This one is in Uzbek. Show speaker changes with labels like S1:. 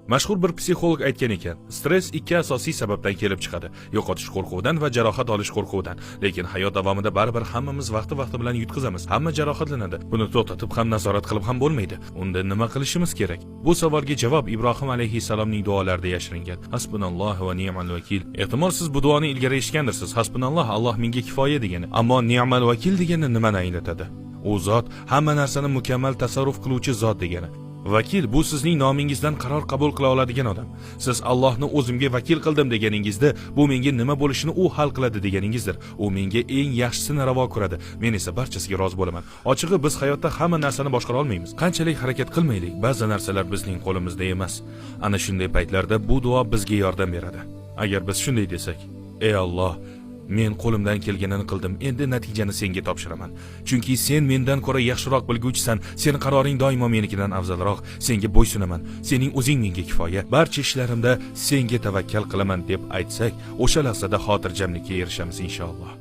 S1: Mashhur bir psixolog aytgan ekan, stress ikki asosiy sababdan kelib chiqadi: yo'qotish qo'rquvidan va jarohat olish qo'rquvidan. Lekin hayot davomida baribir hammamiz vaqti bilan yutqizamiz. Hamma jarohatlanadi. Buni to'xtatib ham nazorat qilib ham bo'lmaydi. Unda nima qilishimiz kerak? Bu savolga javob Ibrohim alayhissalomning duolarida yashiringan. Hasbunallohu va ni'mal vakil. Ehtimol siz bu duoni ilgari eshitgandirsiz. Hasbunalloh, Alloh menga kifoya degani. Ammo ni'mal vakil degani nimani anglatadi? U zot hamma narsani mukammal tasarruf qiluvchi zot degani. Vakil bu sizning nomingizdan qaror qabul qila oladigan odam. Siz Allohni o'zimga vakil qildim deganingizda, bu menga nima bo'lishini u hal qiladi deganingizdir. U menga eng yaxshisini ravo ko'radi. Men esa barchasiga rozi bo'laman. Ochig'i biz hayotda hamma narsani boshqara olmaymiz. Qanchalik harakat qilmaylik, ba'zi narsalar bizning qo'limizda emas. Ana shunday paytlarda bu duo bizga yordam beradi. Agar biz shunday desak: "Ey Alloh, men qo'limdan kelganini qildim. Endi natijani senga topshiraman. Chunki sen mendan ko'ra yaxshiroq bilguvchisan. Sen qaroring doimo menikidan afzalroq. Senga bo'ysunaman. Sening o'zing menga kifoya. Barcha ishlarimda senga tavakkal qilaman" deb aytsak, o'sha lahzada xotirjamlikka erishamiz inshaalloh.